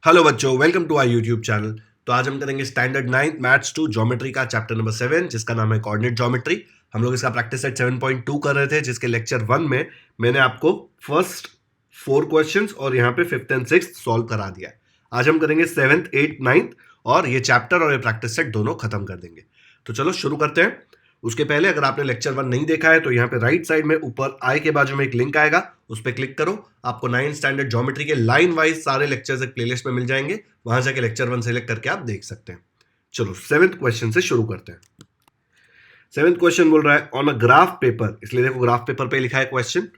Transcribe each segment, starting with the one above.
Hello बच्चों, welcome to our YouTube channel. तो आज हम करेंगे स्टैंडर्ड 9 मैथ्स 2 ज्योमेट्री का चैप्टर नंबर 7 जिसका नाम है कोऑर्डिनेट ज्योमेट्री। हम लोग इसका प्रैक्टिस सेट 7.2 कर रहे थे, जिसके लेक्चर 1 में मैंने आपको फर्स्ट 4 क्वेश्चंस और यहाँ पे 5th एंड 6th सॉल्व करा दिया है। आज हम करेंगे 7th 8th 9th और ये चैप्टर और ये प्रैक्टिस सेट दोनों खत्म कर देंगे। तो चलो शुरू करते हैं। उसके पहले अगर आपने लेक्चर 1 नहीं देखा है तो यहाँ पे राइट साइड में ऊपर आई के बाजू में एक लिंक आएगा, उस पर क्लिक करो। आपको 9 स्टैंडर्ड ज्योमेट्री के लाइन वाइज सारे लेक्चर्स एक प्लेलिस्ट में मिल जाएंगे, वहां जाके लेक्चर 1 सेलेक्ट करके आप देख सकते हैं। चलो 7th क्वेश्चन से शुरू करते हैं। 7th क्वेश्चन बोल रहा है ऑन अ ग्राफ पेपर, इसलिए देखो ग्राफ पेपर पे लिखा है question.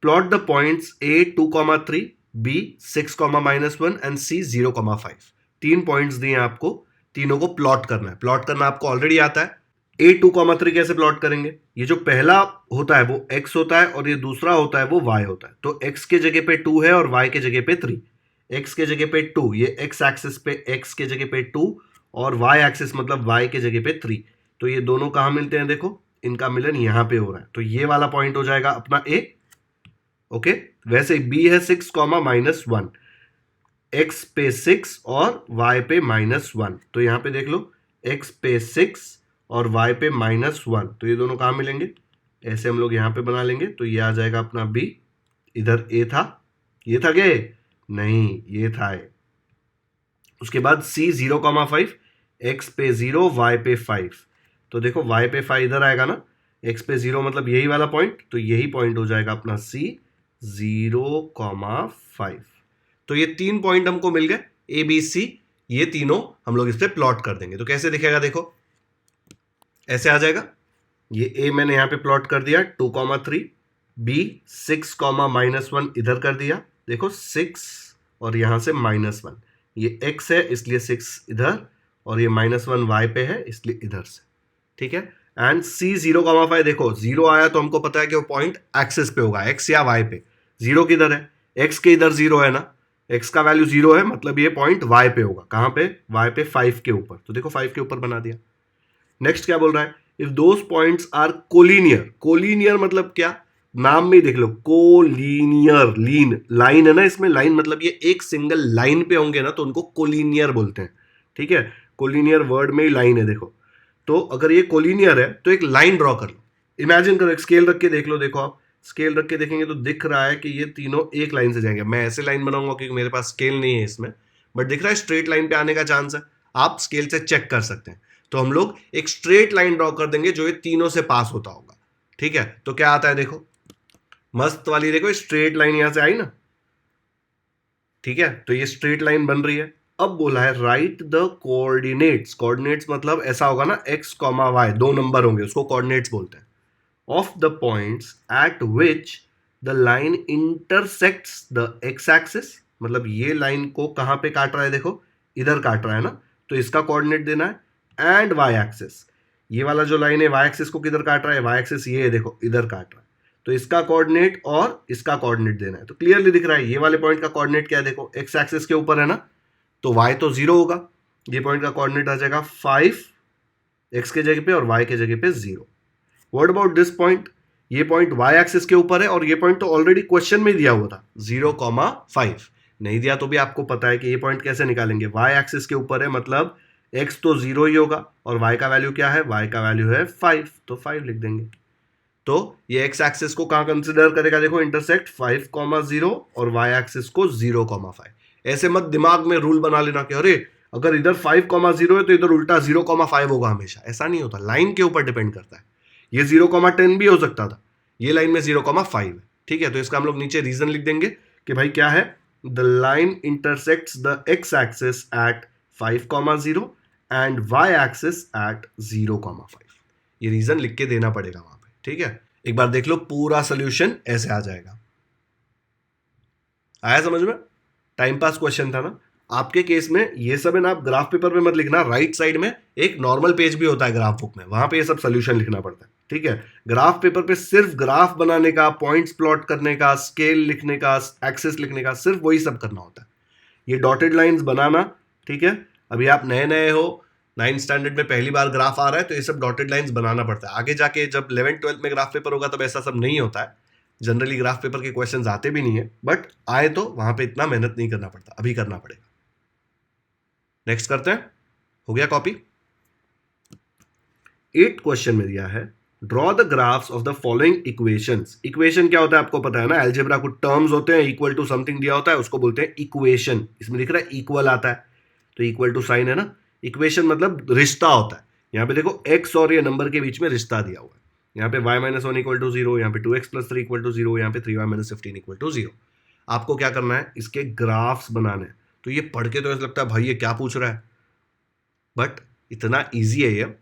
Plot the points A 2,3, B 6,-1 and C 0,5। 3 points दिए आपको, तीनों को प्लॉट करना है। प्लॉट करना आपको ऑलरेडी आता है। A 2,3 कैसे प्लॉट करेंगे? ये जो पहला होता है वो x होता है और ये दूसरा होता है वो y होता है। तो x के जगह पे 2 है और y के जगह पे 3। x के जगह पे 2, ये x एक्सिस पे x के जगह पे 2 और y एक्सिस मतलब y के जगह पे 3। तो ये दोनों कहाँ मिलते हैं? देखो इनका मिलन यहाँ पे हो रहा है, तो ये वाला पॉइंट हो जाएगा अपना A। ओके, वैसे B है 6,-1, x पे 6 और y पे -1। तो यहाँ पे देख लो x पे 6 और y पे -1, तो ये दोनों कहाँ मिलेंगे? ऐसे हम लोग यहाँ पे बना लेंगे, तो ये आ जाएगा अपना B। इधर A था, ये था क्या? नहीं, ये था A। उसके बाद C 0,5, x पे 0 y पे 5। तो देखो y पे 5 इधर आएगा ना, x पे 0 मतलब यही वाला पॉइंट, तो यही पॉइंट हो जाएगा अपना C 0,5। तो ये 3 पॉइंट हमको मिल गए A B C, ये तीनों हम लोग इस पे प्लॉट कर देंगे। तो कैसे दिखेगा? देखो ऐसे आ जाएगा। ये A मैंने यहाँ पे प्लॉट कर दिया 2,3, B 6,-1 इधर कर दिया, देखो 6 और यहाँ से -1। ये x है इसलिए 6 इधर और ये -1 y पे है इसलिए इधर से, ठीक है। एंड C 0,5, देखो 0 आया तो हमको पता है कि वो पॉइंट एक्सिस पे होगा, x या y पे। 0 किधर है? x के इधर 0 है ना, x का वैल्यू 0 है मतलब ये पॉइंट y पे होगा। कहाँ पे? y पे 5 के ऊपर। तो देखो 5 के ऊपर बना दिया। नेक्स्ट क्या बोल रहा है? If those points are collinear. Collinear मतलब क्या? नाम में ही देख लो, कोलिनियर, लीन लाइन है ना इसमें, लाइन मतलब ये एक सिंगल लाइन पे होंगे ना तो उनको कोलिनियर बोलते हैं, ठीक है। कोलिनियर वर्ड में ही लाइन है, देखो। तो अगर ये कोलिनियर है तो एक लाइन ड्रॉ कर लो। इमेजिन करो, एक स्केल रख के देख लो। देखो आप स्केल रख के देखेंगे तो दिख रहा है कि ये तीनों एक लाइन से जाएंगे। मैं ऐसे लाइन बनाऊंगा क्योंकि मेरे पास स्केल नहीं है इसमें, बट दिख रहा है स्ट्रेट लाइन पे आने का चांस है। आप स्केल से चेक कर सकते हैं। तो हम लोग एक स्ट्रेट लाइन ड्रॉ कर देंगे जो ये तीनों से पास होता होगा, ठीक है। तो क्या आता है? देखो मस्त वाली, देखो स्ट्रेट लाइन यहां से आई ना, ठीक है। तो ये स्ट्रेट लाइन बन रही है। अब बोला है राइट द कोऑर्डिनेट्स। कोऑर्डिनेट्स मतलब ऐसा होगा ना, x, y 2 नंबर होंगे, उसको कोऑर्डिनेट्स बोलते हैं। Of the points at which the line intersects the x axis, मतलब ये लाइन को कहां पे काट रहा है? देखो इधर काट रहा है ना, तो इसका कोऑर्डिनेट देना है। एंड y एक्सिस, ये वाला जो लाइन है y एक्सिस को किधर काट रहा है? y एक्सिस ये है, देखो इधर काट रहा है, तो इसका कोऑर्डिनेट और इसका कोऑर्डिनेट देना है। तो क्लियरली दिख रहा है ये वाले पॉइंट का कोऑर्डिनेट क्या है? देखो x एक्सिस के ऊपर है ना, तो y तो 0 होगा। ये पॉइंट का कोऑर्डिनेट आ जाएगा 5 x के जगह पे और y के जगह पे 0। What about this point? ये पॉइंट y एक्सिस के ऊपर है और ये पॉइंट तो ऑलरेडी क्वेश्चन में दिया हुआ था 0,5। नहीं दिया तो भी आपको पता है कि ये पॉइंट कैसे निकालेंगे। y एक्सिस के ऊपर है मतलब x तो 0 ही होगा और y का वैल्यू क्या है? y का वैल्यू है 5, तो 5 लिख देंगे। तो ये x एक्सिस को कहां कंसिडर करेगा? देखो इंटरसेक्ट 5,0 और y एक्सिस को 0,5। ऐसे मत दिमाग में रूल बना लेना कि अरे अगर इधर 5,0 है तो इधर उल्टा 0,5 होगा हमेशा। ऐसा नहीं होता, लाइन के ऊपर डिपेंड करता है। ये 0,10 भी हो सकता था, ये लाइन में 0,5 है, ठीक है। तो इसका हम लोग नीचे रीजन लिख देंगे कि भाई क्या है? The line intersects the x axis at 5,0 and y axis at 0,5। ये रीजन लिख के देना पड़ेगा वहां पे, ठीक है। एक बार देख लो, पूरा सोल्यूशन ऐसे आ जाएगा। आया समझ में? टाइम पास क्वेश्चन था ना। आपके केस में ये सब है ना, आप ग्राफ पेपर पे मत लिखना। राइट साइड में एक नॉर्मल पेज भी होता है ग्राफ बुक में, वहां पे ये सब सोल्यूशन लिखना पड़ता है, ठीक है। ग्राफ पेपर पे सिर्फ ग्राफ बनाने का, पॉइंट्स प्लॉट करने का, स्केल लिखने का, एक्सेस लिखने का, सिर्फ वही सब करना होता है। ये डॉटेड लाइंस बनाना, ठीक है। अभी आप नए नए हो, 9th स्टैंडर्ड में पहली बार ग्राफ आ रहा है तो ये सब डॉटेड लाइंस बनाना पड़ता है। आगे जाके जब 11th 12th में ग्राफ पेपर होगा तब ऐसा सब नहीं होता है। जनरली ग्राफ पेपर के क्वेश्चंस आते भी नहीं है, बट आए तो वहां पे इतना मेहनत नहीं करना पड़ता, अभी करना पड़ेगा। नेक्स्ट करते हैं, हो गया कॉपी। 8 क्वेश्चन में दिया है draw the graphs of the following equations. Equation क्या होता है आपको पता है ना, अलजेब्रा कुछ टर्म्स होते हैं, इक्वल टू समथिंग दिया होता है उसको बोलते हैं इक्वेशन। इसमें लिख रहा है इक्वल आता है तो इक्वल टू साइन है ना, इक्वेशन मतलब रिश्ता होता है। यहाँ पे देखो एक्स और ये नंबर के बीच में रिश्ता दिया हुआ है, यहाँ पे y-1 इक्वल टू 0, यहाँ पे 2x + 3 इक्वल टू 0, यहाँ पे 3y-15 इक्वल टू 0। आपको क्या करना है, इसके ग्राफ्स बनाने हैं। तो ये पढ़ के तो ऐसा लगता है भाई ये क्या पूछ रहा है, बट इतना ईजी है ये।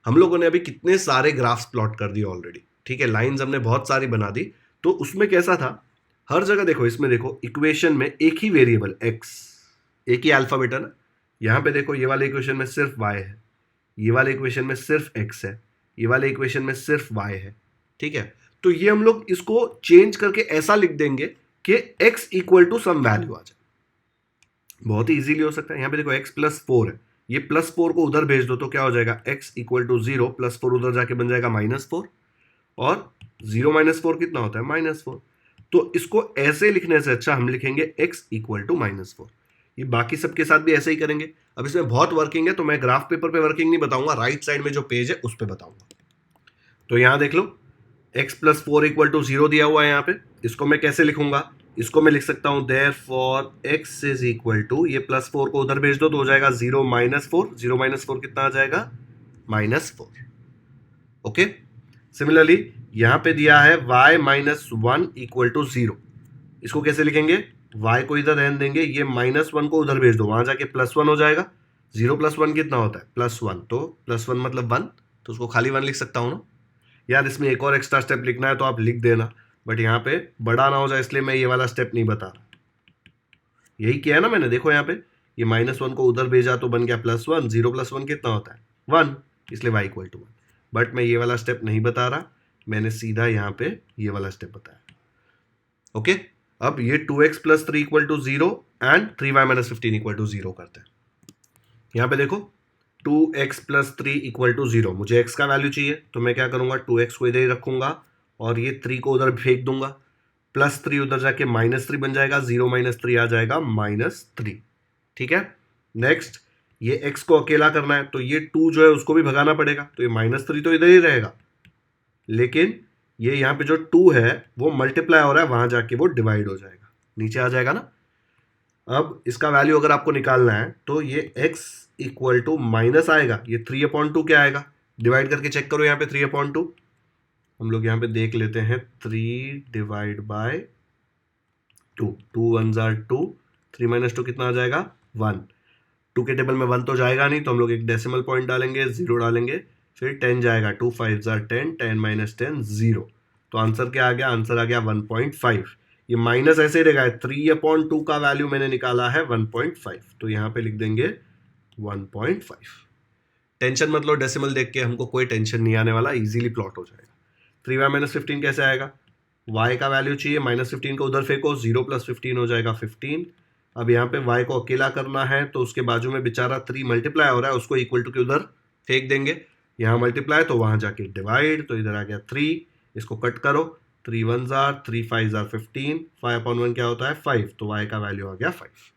हम लोगों ने अभी कितने सारे ग्राफ्स प्लॉट कर दिए ऑलरेडी, ठीक है, लाइंस हमने बहुत सारी बना दी। तो उसमें कैसा था, हर जगह देखो, इसमें देखो इक्वेशन में एक ही वेरिएबल x, एक ही अल्फाबेट है ना। यहाँ पे देखो ये वाले इक्वेशन में सिर्फ y है, ये वाले इक्वेशन में सिर्फ x है, ये वाले इक्वेशन में सिर्फ y है, ठीक है। तो ये हम लोग इसको चेंज करके ऐसा लिख देंगे कि x equal to some value आ जाए, बहुत ही इजीली हो सकता है। यहाँ पे देखो x + 4 है, ये +4 को उधर भेज दो तो क्या हो जाएगा, x इक्वल टू 0 +4 उधर जाके बन जाएगा -4, और 0 - 4 कितना होता है, -4। तो इसको ऐसे लिखने से अच्छा हम लिखेंगे x इक्वल टू -4। ये बाकी सबके साथ भी ऐसे ही करेंगे। अब इसमें बहुत वर्किंग है तो मैं ग्राफ पेपर पे वर्किंग नहीं बताऊंगा, राइट साइड में जो पेज है उस पर बताऊंगा। तो यहां देख लो x + 4 इक्वल टू 0 दिया हुआ है यहाँ पे, इसको मैं कैसे लिखूंगा, इसको मैं लिख सकता हूं therefore x is equal to, ये +4 को उधर भेज दो तो हो जाएगा 0 - 4, 0 - 4 कितना आ जाएगा, -4। ओके, सिमिलरली यहां पे दिया है y-1 इक्वल टू 0, इसको कैसे लिखेंगे, y को इधर रहने देंगे, ये -1 को उधर भेज दो, वहां जाके +1 हो जाएगा। 0 + 1 कितना होता है, +1, तो +1 मतलब 1, तो उसको खाली 1 लिख सकता हूं ना। यार इसमें एक और एक्स्ट्रा स्टेप लिखना है तो आप लिख देना, बट यहाँ पे बड़ा ना हो जाए इसलिए मैं ये वाला स्टेप नहीं बता रहा। यही किया है ना मैंने, देखो यहाँ पे ये -1 को उधर भेजा तो बन गया +1, 0 + 1 कितना होता है 1, इसलिए y इक्वल टू 1। बट मैं ये वाला स्टेप नहीं बता रहा, मैंने सीधा यहाँ पे ये वाला स्टेप बताया। ओके, अब ये 2x + 3 equal to 0 and 3y - 15 equal to 0 करते हैं। यहाँ पे देखो 2x + 3 इक्वल टू 0, मुझे x का वैल्यू चाहिए तो मैं क्या करूंगा, 2x को इधर ही रखूंगा और ये 3 को उधर फेंक दूंगा, +3 उधर जाके -3 बन जाएगा, 0 - 3 आ जाएगा -3, ठीक है। नेक्स्ट ये x को अकेला करना है तो ये 2 जो है उसको भी भगाना पड़ेगा, तो ये -3 तो इधर ही रहेगा, लेकिन ये यहाँ पे जो 2 है वो मल्टीप्लाई हो रहा है, वहां जाके वो डिवाइड हो जाएगा, नीचे आ जाएगा ना। अब इसका वैल्यू अगर आपको निकालना है तो ये x इक्वल टू माइनस आएगा, ये 3/2 क्या आएगा, डिवाइड करके चेक करो यहाँ पे 3/2, हम लोग यहाँ पे देख लेते हैं 3 डिवाइड बाय 2, 2 1 जार 2, 3 - 2 कितना आ जाएगा 1। 2 के टेबल में 1 तो जाएगा नहीं तो हम लोग एक डेसिमल पॉइंट डालेंगे, 0 डालेंगे, फिर 10 जाएगा, 2 5 जार 10, 10 - 10 0, तो आंसर क्या आ गया, आंसर आ गया 1.5। ये माइनस ऐसे ही रहेगा, 3/2 का वैल्यू मैंने निकाला है 1.5, तो यहाँ पे लिख देंगे 1.5। टेंशन मत लो, डेसिमल देख के हमको कोई टेंशन नहीं आने वाला, इजीली प्लॉट हो जाएगा। 3y - 15 कैसे आएगा, y का वैल्यू चाहिए, -15 को उधर फेंको, 0 + 15 हो जाएगा 15। अब यहाँ पे y को अकेला करना है तो उसके बाजू में बेचारा 3 मल्टीप्लाई हो रहा है, उसको इक्वल टू के उधर फेंक देंगे, यहाँ मल्टीप्लाई तो वहाँ जाके डिवाइड, तो इधर आ गया 3, इसको कट करो, 3 1 जार 3 5 जार 15, 5/1 क्या होता है 5, तो y का वैल्यू आ गया 5।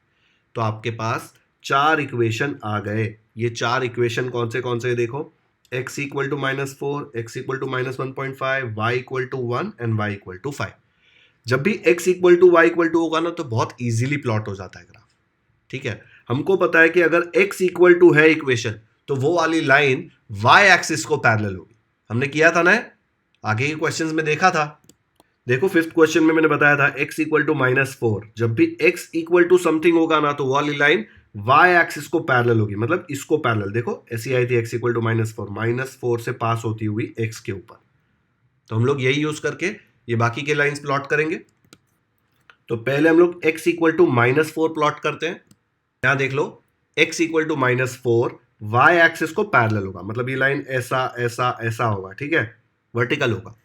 तो आपके पास 4 इक्वेशन आ गए। ये 4 इक्वेशन कौन से देखो, x equal to -4, x equal to -1.5, y equal to 1 and y equal to 5। जब भी x equal to y equal to होगा ना तो बहुत इजीली प्लॉट हो जाता है ग्राफ, ठीक है। हमको पता है कि अगर x इक्वल टू है इक्वेशन तो वो वाली लाइन y एक्सिस को पैरेलल होगी, हमने किया था ना, आगे के क्वेश्चंस में देखा था। देखो 5th क्वेश्चन में मैंने बताया था x इक्वल टू -4, जब भी x इक्वल टू समथिंग होगा ना तो वो वाली लाइन y एक्सिस को पैरेलल होगी, मतलब इसको पैरेलल, देखो ऐसी आई थी x इक्वल टू -4, -4 से पास होती हुई x के ऊपर, तो हम लोग यही यूज करके ये बाकी के लाइंस प्लॉट करेंगे। तो पहले हम लोग x इक्वल टू -4 प्लॉट करते हैं। यहां देख लो x equal to -4 y axis को पैरेलल होगा, मतलब ये लाइन ऐसा ऐसा ऐसा होगा, ठीक है, वर्टिकल होगा,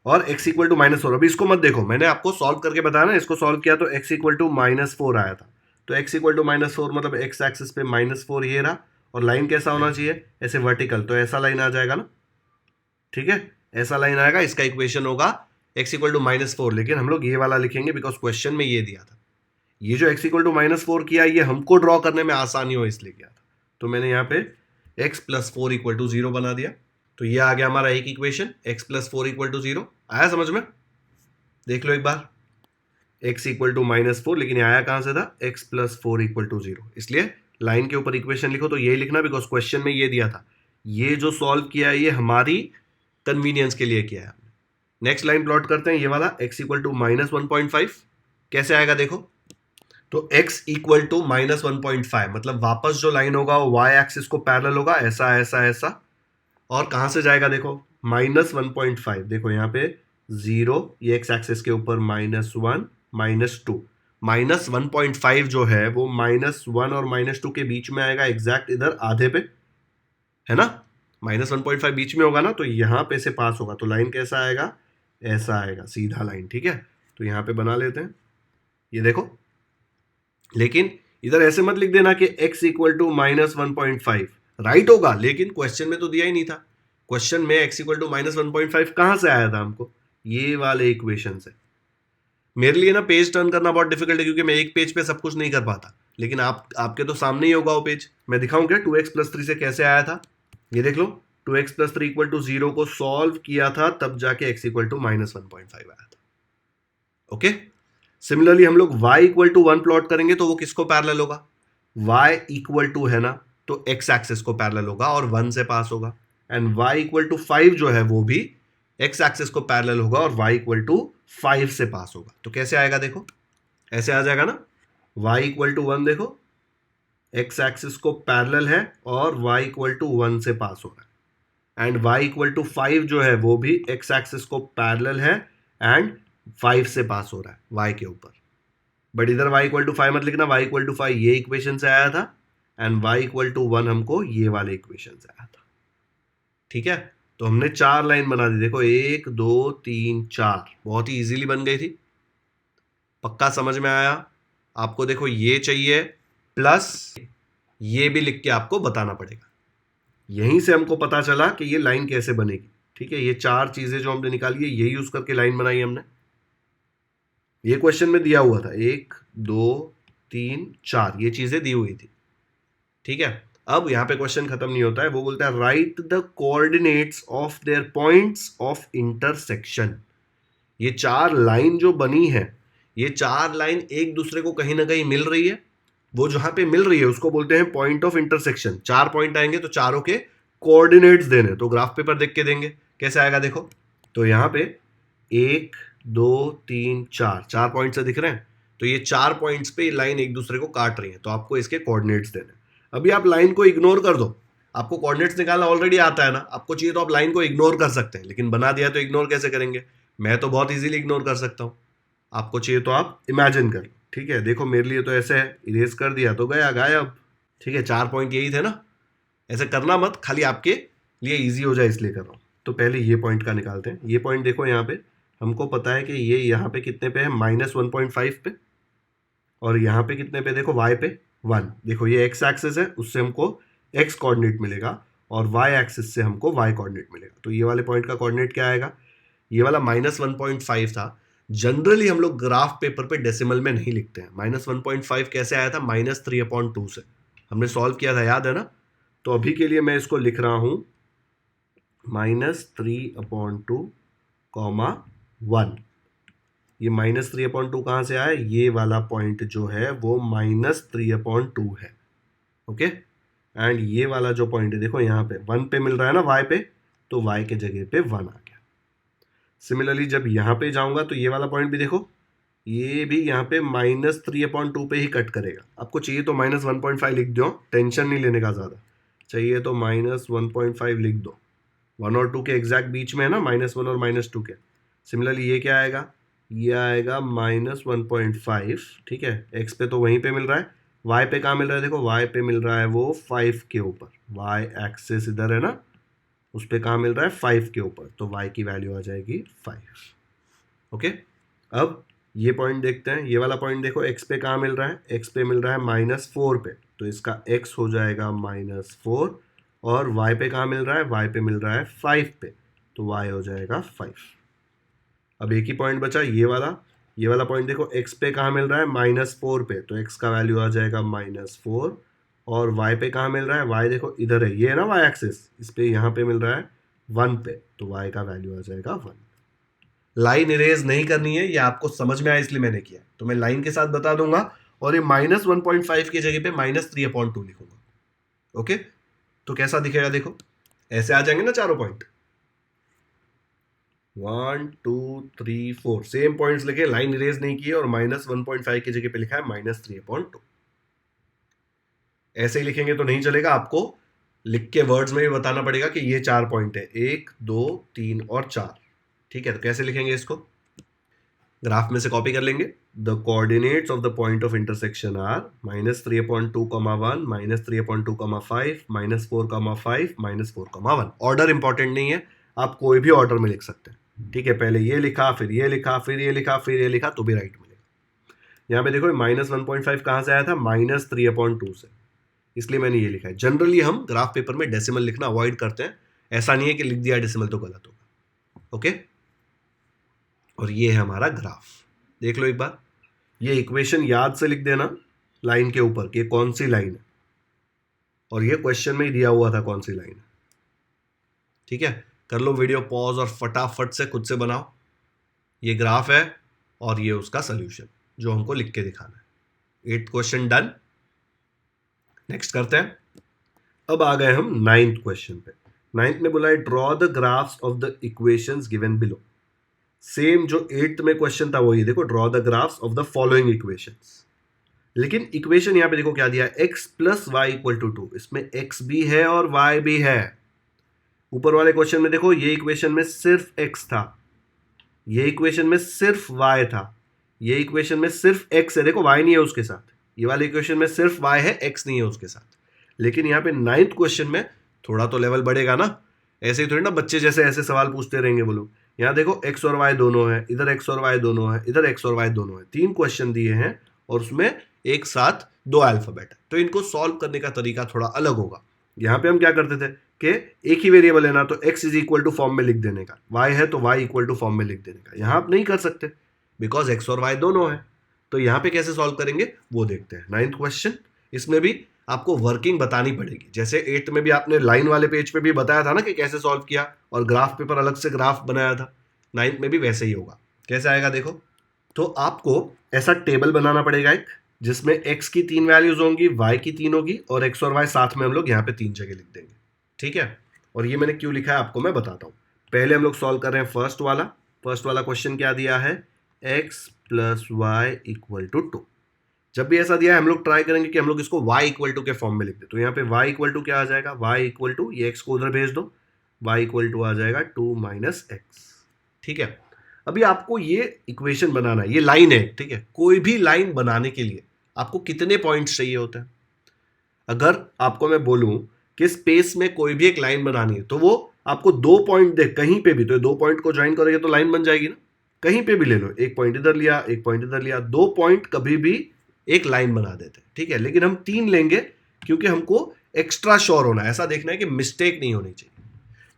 और x इक्वल टू -4। अभी इसको मत देखो, मैंने आपको सॉल्व करके बताया ना, इसको सॉल्व किया तो x इक्वल टू -4 आया था, तो x इक्वल टू -4 मतलब x एक्सिस पे -4 ये रहा, और लाइन कैसा होना चाहिए, ऐसे वर्टिकल, तो ऐसा लाइन आ जाएगा ना, ठीक है, ऐसा लाइन आएगा, इसका इक्वेशन होगा x इक्वल टू -4, लेकिन हम लोग ये वाला लिखेंगे बिकॉज क्वेश्चन में ये दिया था, ये जो x इक्वल टू -4 किया ये हमको ड्रॉ करने में आसानी हो इसलिए किया था, तो मैंने यहाँ पे x प्लस 4 इक्वल टू 0 बना दिया। तो ये आ गया हमारा एक equation, x plus 4 equal to 0। आया समझ में? देख लो एक बार, x इक्वल टू -4, लेकिन ये आया कहां से था, x प्लस 4 इक्वल टू 0। इसलिए लाइन के ऊपर इक्वेशन लिखो तो यही लिखना, बिकॉज क्वेश्चन में ये दिया था। ये जो सॉल्व किया है ये हमारी कन्वीनियंस के लिए किया है। नेक्स्ट लाइन प्लॉट करते हैं, ये वाला x इक्वल टू -1.5 कैसे आएगा देखो। तो x इक्वल टू -1.5 मतलब वापस जो लाइन होगा वो y एक्सिस को पैरेलल होगा, ऐसा ऐसा ऐसा, और कहां से जाएगा देखो, -1.5। देखो यहाँ पे 0, ये x एक्सिस के ऊपर -1 -2, -1.5 जो है वो -1 और -2 के बीच में आएगा, एग्जैक्ट इधर आधे पे, है ना। -1.5 बीच में होगा ना, तो यहां पे से पास होगा, तो लाइन कैसा आएगा, ऐसा आएगा, सीधा लाइन, ठीक है। तो यहां पे बना लेते हैं, ये देखो। लेकिन इधर ऐसे मत लिख देना कि x इक्वल टू -1.5 राइट होगा, लेकिन क्वेश्चन में तो दिया ही नहीं था। क्वेश्चन में x इक्वल टू -1.5 कहां से आया था हमको, ये वाले इक्वेशन से। मेरे लिए ना पेज टर्न करना बहुत डिफिकल्ट है, क्योंकि मैं एक पेज पे सब कुछ नहीं कर पाता, लेकिन आपके तो सामने ही होगा वो पेज। मैं दिखाऊं क्या 2x प्लस 3 से कैसे आया था, ये देख लो। 2x प्लस 3 इक्वल टू 0 को सॉल्व किया था, तब जाके x इक्वल टू -1.5 आया था। ओके। सिमिलरली हम लोग y इक्वल टू 1 प्लॉट करेंगे तो वो किसको पैरेलल होगा, y इक्वल टू है ना, तो x एक्सिस को पैरेलल होगा और 1 से पास होगा। एंड y इक्वल टू 5 जो है वो भी x एक्सिस को पैरेलल होगा और y इक्वल टू 5 से पास होगा। तो कैसे आएगा देखो, ऐसे आ जाएगा ना, y इक्वल टू 1 देखो, x एक्सिस को पैरेलल है और y इक्वल टू 1 से पास हो रहा है। एंड y इक्वल टू 5 जो है वो भी x एक्सिस को पैरेलल है एंड 5 से पास हो रहा है y के ऊपर। बट इधर y इक्वल टू 5 मत लिखना, y इक्वल टू 5 ये इक्वेशन से आया था, एंड y इक्वल टू 1 हमको ये वाले इक्वेशन से आया था, ठीक है। तो हमने 4 लाइन बना दी, देखो 1 2 3 4, बहुत ही इजीली बन गई थी। पक्का समझ में आया आपको? देखो ये चाहिए प्लस ये भी लिख के आपको बताना पड़ेगा। यहीं से हमको पता चला कि ये लाइन कैसे बनेगी, ठीक है। ये 4 चीजें जो हमने निकाली है ये यूज करके लाइन बनाई हमने। ये क्वेश्चन में दिया हुआ था 1 2 3 4, ये चीजें दी हुई थी, ठीक है। अब यहां पे क्वेश्चन खत्म नहीं होता है, वो बोलता है right the coordinates of their points of intersection. ये 4 लाइन जो बनी है, ये 4 लाइन एक दूसरे को कहीं ना कहीं मिल रही है, वो जहां पे मिल रही है उसको बोलते हैं पॉइंट ऑफ इंटरसेक्शन। 4 पॉइंट आएंगे तो चारों के कोऑर्डिनेट्स देने, तो ग्राफ पेपर देख के देंगे, कैसे आएगा देखो। तो यहां पे 1 2 3 4, 4 पॉइंट से दिख रहे हैं, तो ये 4 पॉइंट्स पे लाइन एक दूसरे को काट रही है, तो आपको इसके कोऑर्डिनेट्स देने। अभी आप लाइन को इग्नोर कर दो, आपको कोऑर्डिनेट्स निकालना ऑलरेडी आता है ना, आपको चाहिए तो आप लाइन को इग्नोर कर सकते हैं, लेकिन बना दिया तो इग्नोर कैसे करेंगे। मैं तो बहुत इजीली इग्नोर कर सकता हूं, आपको चाहिए तो आप इमेजिन कर लो, ठीक है। देखो मेरे लिए तो ऐसे है, इरेज कर दिया तो गया गायब, ठीक है। 4 पॉइंट यही थे ना, ऐसे करना मत, खाली आपके लिए इजी हो जाए इसलिए कर रहा हूं। तो पहले ये पॉइंट का निकालते हैं। ये पॉइंट देखो, यहाँ पे हमको पता है कि ये यहाँ पे कितने पे है, -1.5 पे, और यहाँ पे कितने पे देखो, y पे 1। देखो ये x एक्सिस है, उससे हमको x कोऑर्डिनेट मिलेगा, और y एक्सिस से हमको y कोऑर्डिनेट मिलेगा। तो ये वाले पॉइंट का कोऑर्डिनेट क्या आएगा, ये वाला -1.5 था। जनरली हम लोग ग्राफ पेपर पे डेसिमल में नहीं लिखते हैं। -1.5 कैसे आया था, -3/2 से हमने सॉल्व किया था, याद है ना। तो अभी के लिए मैं इसको लिख रहा हूं -3/2, 1। ये -3/2 कहां से आया, ये वाला पॉइंट जो है वो -3/2 है, ओके। एंड ये वाला जो पॉइंट है देखो, यहाँ पे 1 पे मिल रहा है ना y पे, तो y के जगह पे 1 आ गया। सिमिलरली जब यहाँ पे जाऊंगा तो ये वाला पॉइंट भी देखो, ये भी यहाँ पे -3/2 पे ही कट करेगा। आपको चाहिए तो -1.5 लिख दो, टेंशन नहीं लेने का ज़्यादा, चाहिए तो -1.5 लिख दो। 1 और 2 के एग्जैक्ट बीच में है ना, -1 और -2 के। सिमिलरली ये क्या आएगा, ये आएगा -1.5, ठीक है। x पे तो वहीं पे मिल रहा है, y पे कहाँ मिल रहा है देखो, y पे मिल रहा है वो 5 के ऊपर, y एक्सिस इधर है ना, उस पे कहाँ मिल रहा है 5 के ऊपर, तो y की वैल्यू आ जाएगी 5, ओके। अब ये पॉइंट देखते हैं, ये वाला पॉइंट देखो, x पे कहाँ मिल रहा है, x पे मिल रहा है -4 पे, तो इसका x हो जाएगा -4, और y पे कहाँ मिल रहा है, y पे मिल रहा है 5 पे, तो y हो जाएगा 5। अब एक ही पॉइंट बचा ये वाला, ये वाला पॉइंट देखो x पे कहाँ मिल रहा है, -4 पे, तो x का वैल्यू आ जाएगा -4। और y पे कहाँ मिल रहा है, y देखो इधर है, ये है ना y एक्सिस, इस पे यहाँ पे मिल रहा है 1 पे, तो y का वैल्यू आ जाएगा 1। लाइन इरेज नहीं करनी है, ये आपको समझ में आया इसलिए मैंने किया, तो मैं लाइन के साथ बता दूंगा और ये -1.5 की जगह पे -3/2 लिखूंगा। ओके, तो कैसा दिखेगा देखो, ऐसे आ जाएंगे ना चारों पॉइंट, 1 2 3 4 सेम पॉइंट्स लिखे, लाइन इरेज नहीं की और -1.5 की जगह पे लिखा है -3/2। ऐसे ही लिखेंगे तो नहीं चलेगा, आपको लिख के वर्ड्स में भी बताना पड़ेगा कि ये 4 पॉइंट है, 1 2 3 और 4। ठीक है, तो कैसे लिखेंगे इसको, ग्राफ में से कॉपी कर लेंगे। The coordinates of the point of intersection are -3/2, 1 -3/2, 5 -4, 5 -4, 1। Order important नहीं है, आप कोई भी ऑर्डर में लिख सकते हैं। ठीक है, पहले ये लिखा, फिर ये लिखा, फिर ये लिखा, फिर ये लिखा, तो भी राइट मिलेगा। यहाँ पे देखो -1.5 कहाँ से आया था, -3/2 से, इसलिए मैंने ये लिखा है। जनरली हम ग्राफ पेपर में डेसिमल लिखना अवॉइड करते हैं, ऐसा नहीं है कि लिख दिया डेसिमल तो गलत होगा। ओके, और ये है हमारा ग्राफ, देख लो एक बार। ये इक्वेशन याद से लिख देना लाइन के ऊपर कि कौन सी लाइन है, और ये क्वेश्चन में ही दिया हुआ था कौन सी लाइन है। ठीक है, कर लो वीडियो पॉज और फटाफट से खुद से बनाओ। ये ग्राफ है और ये उसका सोल्यूशन जो हमको लिख के दिखाना है। 8th question done. नेक्स्ट करते हैं। अब आ गए हम 9th क्वेश्चन पे। 9th में बोला है draw the graphs of the equations given below. Same जो 8th में क्वेश्चन था वही, देखो draw the graphs of the following equations. लेकिन इक्वेशन यहां पे देखो क्या दिया है, x + y = 2। इसमें x भी है और y भी है। ऊपर वाले क्वेश्चन में देखो ये इक्वेशन में सिर्फ x था, ये इक्वेशन में सिर्फ y था, ये इक्वेशन में सिर्फ x है, देखो y नहीं है उसके साथ। ये वाले इक्वेशन में सिर्फ y है, x नहीं है उसके साथ। लेकिन यहाँ पे 9th क्वेश्चन में थोड़ा तो लेवल बढ़ेगा ना, ऐसे ही थोड़ी ना बच्चे जैसे ऐसे सवाल पूछते रहेंगे वो लोग। यहाँ देखो x और y दोनों है, इधर x और y दोनों है, इधर x और y दोनों है। 3 क्वेश्चन दिए हैं और उसमें एक साथ 2 अल्फाबेट है, तो इनको सॉल्व करने का तरीका थोड़ा अलग होगा। यहाँ पे हम क्या करते थे कि एक ही वेरिएबल है ना, तो x = फॉर्म में लिख देने का, y है तो y = फॉर्म में लिख देने का। यहाँ आप नहीं कर सकते बिकॉज x और y दोनों है। तो यहाँ पे कैसे सॉल्व करेंगे वो देखते हैं। 9th क्वेश्चन, इसमें भी आपको वर्किंग बतानी पड़ेगी। जैसे 8th में भी आपने लाइन वाले पेज पे भी बताया था ना कि कैसे सॉल्व किया, और ग्राफ पेपर अलग से ग्राफ बनाया था। 9th में भी वैसे ही होगा। कैसे आएगा देखो, तो आपको ऐसा टेबल बनाना पड़ेगा एक, जिसमें x की 3 वैल्यूज होंगी, y की 3 होगी, और x और y साथ में हम लोग यहाँ पे 3 जगह लिख देंगे। ठीक है, और ये मैंने क्यों लिखा है आपको मैं बताता हूँ। पहले हम लोग सॉल्व कर रहे हैं फर्स्ट वाला क्वेश्चन। क्या दिया है, x + y = 2। जब भी ऐसा दिया है हम लोग ट्राई करेंगे कि हम लोग इसको y = के फॉर्म में लिख दे। तो यहाँ पे y = क्या आ जाएगा, y = ये x को उधर भेज दो, y = आ जाएगा 2 - x। ठीक है, अभी आपको ये इक्वेशन बनाना है, ये लाइन है। ठीक है, कोई भी लाइन बनाने के लिए आपको कितने पॉइंट्स चाहिए होते हैं। अगर आपको मैं बोलूं कि स्पेस में कोई भी एक लाइन बनानी है, तो वो आपको 2 पॉइंट दे कहीं पे भी, तो 2 पॉइंट को ज्वाइन करोगे तो लाइन बन जाएगी ना। कहीं पे भी ले लो, एक पॉइंट इधर लिया, एक पॉइंट इधर लिया, 2 पॉइंट कभी भी एक लाइन बना देते हैं। ठीक है, लेकिन हम 3 लेंगे क्योंकि हमको एक्स्ट्रा श्योर होना है, ऐसा देखना है कि मिस्टेक नहीं होनी चाहिए।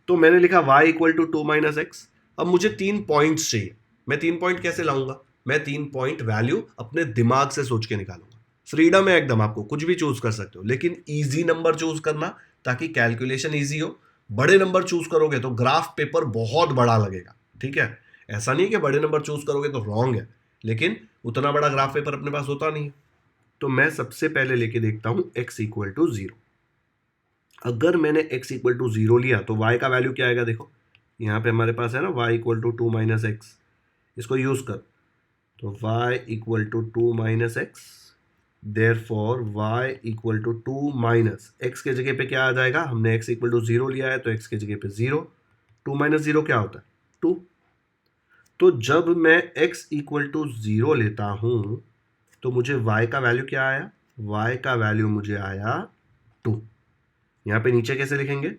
तो मैंने लिखा y = 2 - x। अब मुझे 3 पॉइंट्स चाहिए। मैं 3 पॉइंट कैसे लाऊंगा, मैं 3 पॉइंट वैल्यू अपने दिमाग से सोच के निकालूंगा। फ्रीडम है एकदम, आपको कुछ भी चूज कर सकते हो, लेकिन इजी नंबर चूज करना ताकि कैलकुलेशन इजी हो। बड़े नंबर चूज करोगे तो ग्राफ पेपर बहुत बड़ा लगेगा। ठीक है, ऐसा नहीं कि बड़े नंबर चूज करोगे तो रॉन्ग है, लेकिन उतना बड़ा ग्राफ पेपर अपने पास होता नहीं है। तो मैं सबसे पहले लेके देखता हूं x = 0। अगर मैंने x = 0 लिया तो y का वैल्यू क्या आएगा, देखो यहाँ पे हमारे पास है ना y = 2 - x। इसको यूज कर, तो y = 2 - x, therefore y = 2 - x के जगह पे क्या आ जाएगा, हमने x = 0 लिया है तो x के जगह पे 0। 2 - 0 क्या होता है, 2। तो जब मैं x = 0 लेता हूं तो मुझे y का वैल्यू क्या आया, y का वैल्यू मुझे आया 2। यहाँ पे नीचे कैसे लिखेंगे,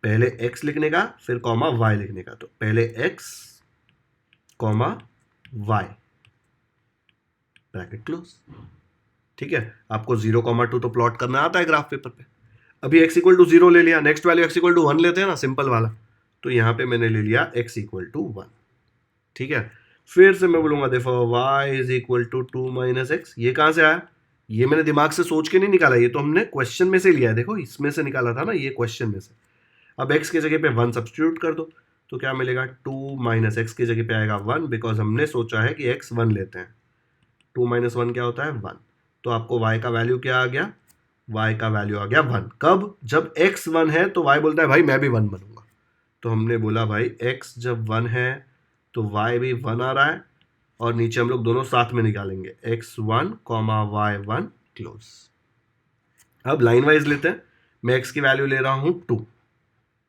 पहले x लिखने का फिर कॉमा y लिखने का। तो पहले x, y, ब्रैकेट क्लोज। ठीक है, आपको 0, 2 तो प्लॉट करना आता है ग्राफ पेपर पे। अभी x = 0 ले लिया, नेक्स्ट वैल्यू x = 1 लेते हैं ना, सिंपल वाला। तो यहां पे मैंने ले लिया x = 1। ठीक है, फिर से मैं बोलूंगा देखो y is equal to 2 minus x. ये कहां से आया? ये मैंने दिमाग से सोच के नहीं निकाला, ये तो हमने क्वेश्चन में से लिया है। देखो इसमें से निकाला था ना, ये क्वेश्चन में से। अब x की जगह पे 1 सब्स्टिट्यूट कर दो तो क्या मिलेगा? 2 माइनस एक्स की जगह पे आएगा 1, बिकॉज हमने सोचा है कि x 1 लेते हैं। 2 माइनस 1 क्या होता है? 1। तो आपको y का वैल्यू क्या आ गया? y का वैल्यू आ गया 1। कब? जब x 1 है तो y बोलता है भाई मैं भी 1 बनूंगा। तो हमने बोला भाई x जब 1 है तो y भी 1 आ रहा है, और नीचे हम लोग दोनों साथ में निकालेंगे x1 y1 क्लोज। अब लाइन वाइज लेते हैं। मैं x की वैल्यू ले रहा हूं 2,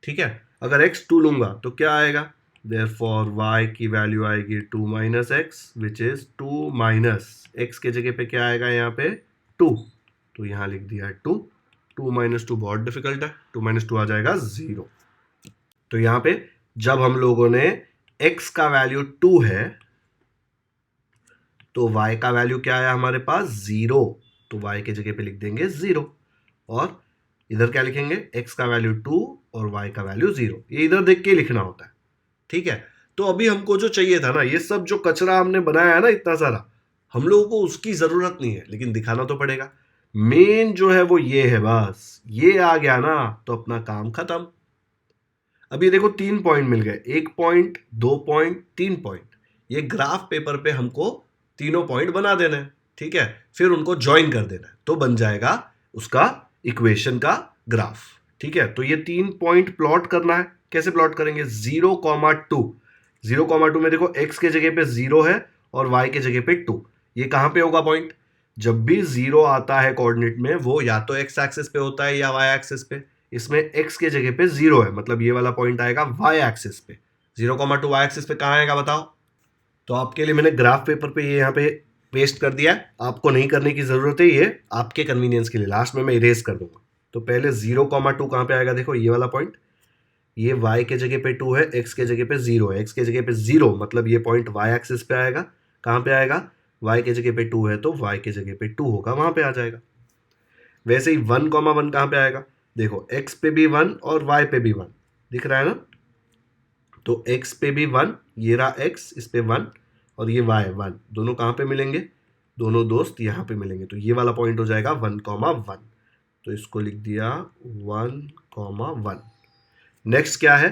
ठीक है। अगर x 2 लूंगा तो क्या आएगा? देयरफॉर y की वैल्यू आएगी 2 minus x, which is 2 minus x के जगह पे क्या आएगा यहाँ पे? 2। तो यहाँ लिख दिया 2। 2 माइनस 2 बहुत डिफिकल्ट है, 2 माइनस 2 आ जाएगा 0। तो यहाँ पे जब हम लोगों ने x का वैल्यू 2 है तो y का वैल्यू क्या आया हमारे पास? 0। तो y के जगह पे लिख देंगे 0, और इधर क्या लिखेंगे? x का वैल्यू 2 और y का वैल्यू 0। ये इधर देख के लिखना होता है, ठीक है। तो अभी हमको जो चाहिए था ना, ये सब जो कचरा हमने बनाया है ना इतना सारा, हम लोगों को उसकी जरूरत नहीं है, लेकिन दिखाना तो पड़ेगा। मेन जो है वो ये है, बस ये आ गया ना तो अपना काम खत्म। अब ये देखो 3 पॉइंट मिल गए, 1 पॉइंट, 2 पॉइंट, 3 पॉइंट। ये ग्राफ पेपर पे हमको तीनों पॉइंट बना देना है, ठीक है। फिर उनको ज्वाइन कर देना है तो बन जाएगा उसका इक्वेशन का ग्राफ, ठीक है। तो ये 3 पॉइंट प्लॉट करना है। कैसे प्लॉट करेंगे? 0,2। 0,2 में देखो x के जगह पे 0 है और y के जगह पे 2। ये कहां पे होगा पॉइंट? जब भी 0 आता है कोऑर्डिनेट में, वो या तो x एक्सिस पे होता है या y एक्सिस पे। इसमें x के जगह पे 0 है, मतलब ये वाला पॉइंट आएगा y एक्सिस पे। 0,2 y एक्सिस पे कहां आएगा बताओ? तो आपके लिए मैंने ग्राफ पेपर पे ये यहाँ पे पेस्ट कर दिया है। आपको नहीं करने की जरूरत है, ये आपके कन्वीनियंस के लिए। लास्ट में मैं इरेज कर दूंगा। तो पहले 0,2 कहां पे आएगा? देखो ये वाला पॉइंट, ये y के जगह पे 2 है, x के जगह पे 0 है। x के जगह पे 0 मतलब ये पॉइंट y एक्सिस पे आएगा। कहां पे आएगा? y के जगह पे 2 है तो y के जगह पे 2 होगा, वहां पे आ जाएगा। वैसे ही 1,1 कहां पे आएगा? देखो x पे भी 1 और y पे भी 1 दिख रहा है ना। तो x पे भी 1, ये रहा x, इस पे 1, और ये y 1, दोनों कहां पे मिलेंगे? दोनों दोस्त यहां पे मिलेंगे। तो ये वाला पॉइंट हो जाएगा 1,1। तो इसको लिख दिया 1,1। नेक्स्ट क्या है?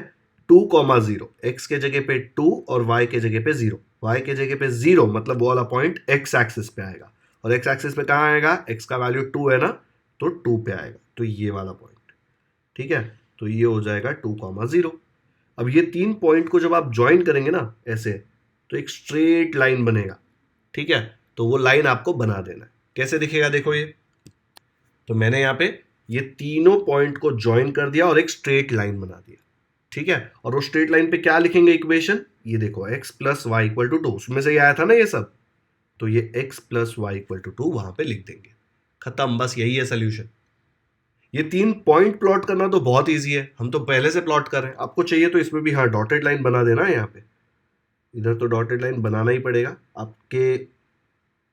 2,0। x के जगह पे 2 और y के जगह पे 0। y के जगह पे 0 मतलब वो वाला पॉइंट x एक्सिस पे आएगा, और x एक्सिस पे कहां आएगा? x का वैल्यू 2 है ना, तो 2 पे आएगा। तो ये वाला पॉइंट, ठीक है। तो ये हो जाएगा 2,0। अब ये 3 पॉइंट को जब आप ज्वाइन करेंगे ना ऐसे, तो एक स्ट्रेट लाइन बनेगा, ठीक है। तो वो लाइन आपको बना देना है। कैसे दिखेगा? देखो ये, तो मैंने यहाँ पे ये तीनों पॉइंट को ज्वाइन कर दिया और एक स्ट्रेट लाइन बना दिया, ठीक है। और वो स्ट्रेट लाइन पे क्या लिखेंगे इक्वेशन? ये देखो x plus y equal to 2, उसमें से ये आया था ना ये सब। तो ये x plus y equal to 2 वहां पे लिख देंगे। खत्म, बस यही है सोल्यूशन। ये 3 पॉइंट प्लॉट करना तो बहुत इजी है, हम तो पहले से प्लॉट कर रहे हैं। आपको चाहिए तो इसमें भी हाँ डॉटेड लाइन बना देना है यहाँ पे। इधर तो डॉटेड लाइन बनाना ही पड़ेगा। आपके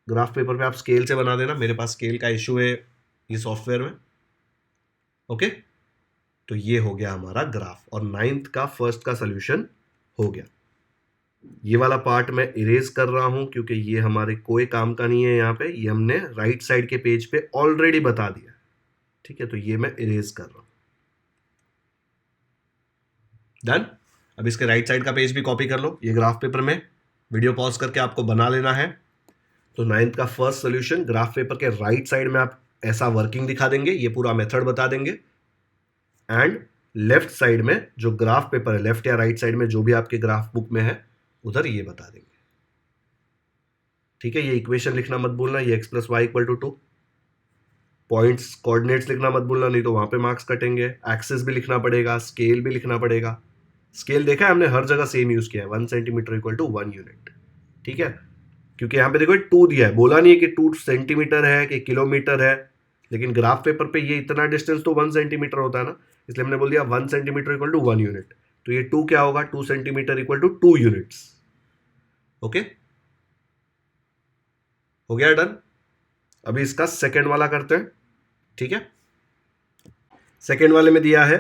ग्राफ पेपर पे आप स्केल से बना देना, मेरे पास स्केल का इशू है ये सॉफ्टवेयर में। ओके, तो ये हो गया हमारा ग्राफ, और 9th का फर्स्ट का सोल्यूशन हो गया। ये वाला पार्ट मैं इरेज कर रहा हूं क्योंकि ये हमारे कोई काम का नहीं है। यहाँ पे ये हमने राइट साइड के पेज पे ऑलरेडी बता दिया, ठीक है। तो ये मैं इरेज कर रहा हूं। डन। अब इसके राइट साइड का पेज भी कॉपी कर लो। ये ग्राफ पेपर में वीडियो पॉज करके आपको बना लेना है। तो 9th का फर्स्ट सोल्यूशन, ग्राफ पेपर के राइट साइड में आप ऐसा वर्किंग दिखा देंगे, ये पूरा मेथड बता देंगे। एंड लेफ्ट साइड में जो ग्राफ पेपर है, लेफ्ट या राइट साइड में जो भी आपके ग्राफ बुक में है, उधर ये बता देंगे, ठीक है। ये इक्वेशन लिखना मत भूलना, ये x plus y equal to 2। Points coordinates लिखना मत भूलना, नहीं तो वहां पे मार्क्स कटेंगे। एक्सेस भी लिखना पड़ेगा, स्केल भी लिखना पड़ेगा। स्केल देखा है हमने हर जगह सेम यूज किया है, 1 सेंटीमीटर इक्वल टू 1 यूनिट, ठीक है। क्योंकि यहाँ पे देखो 2 दिया है, बोला नहीं है कि 2 सेंटीमीटर है कि किलोमीटर है, लेकिन ग्राफ पेपर पे ये इतना डिस्टेंस तो 1 सेंटीमीटर होता है ना, इसलिए हमने बोल दिया 1 सेंटीमीटर इक्वल टू 1 यूनिट। तो ये 2 क्या होगा? 2 centimetre equal to 2 units. Okay, हो गया डन। अभी इसका सेकेंड वाला करते हैं, ठीक है। सेकेंड वाले में दिया है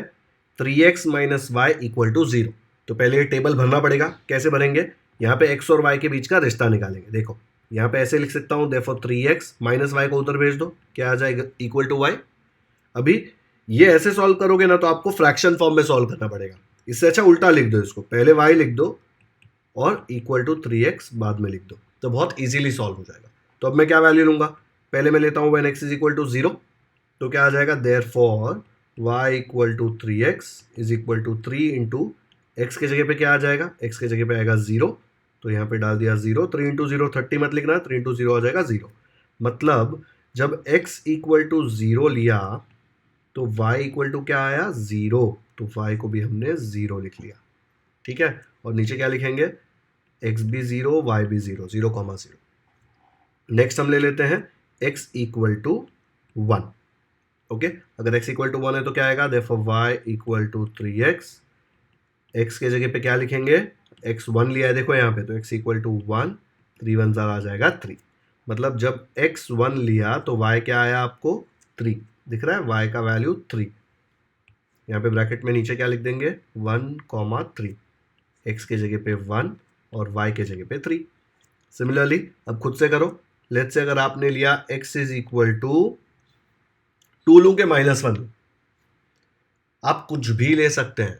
3x minus Y equal to 0। तो पहले ये टेबल भरना पड़ेगा। कैसे भरेंगे? यहाँ पे x और y के बीच का रिश्ता निकालेंगे। देखो यहाँ पे ऐसे लिख सकता हूँ, देयरफॉर 3x माइनस y को उधर भेज दो, क्या आ जाएगा, इक्वल टू y। अभी ये ऐसे सॉल्व करोगे ना तो आपको फ्रैक्शन फॉर्म में सॉल्व करना पड़ेगा। इससे अच्छा उल्टा लिख दो इसको, पहले y लिख दो और इक्वल टू 3x बाद में लिख दो, तो बहुत इजीली सॉल्व हो जाएगा। तो अब मैं क्या वैल्यू लूंगा, पहले मैं लेता हूँ when x is equal to 0, तो क्या आ जाएगा, therefore y equal to 3x is equal to 3 into x के जगह पे क्या आ जाएगा, x के जगह पे आएगा 0, तो यहाँ पे डाल दिया 0, 3 इंटू 0 30 मत लिखना, 3 इंटू 0 आ जाएगा 0। मतलब जब x इक्वल टू 0 लिया तो y इक्वल टू क्या आया, 0, तो y को भी हमने 0 लिख लिया। ठीक है, और नीचे क्या लिखेंगे, x भी 0 y भी 0, 0,0। नेक्स्ट हम ले लेते हैं x इक्वल टू 1। ओके, अगर x इक्वल टू 1 है तो क्या आएगा, therefore y equal to 3x, x के जगह पे क्या लिखेंगे, x 1 लिया है देखो यहाँ पे, तो x इक्वल टू 1, 3 1 ज़ार आ जाएगा 3। मतलब जब x 1 लिया तो y क्या आया आपको, 3 दिख रहा है, y का वैल्यू 3। यहाँ पे ब्रैकेट में नीचे क्या लिख देंगे, 1,3, x के जगह पे 1 और y के जगह पे 3। सिमिलरली अब खुद से करो, लेट्स से अगर आपने लिया x इज इक्वल टू 2 लूं के -1 लूं, आप कुछ भी ले सकते हैं।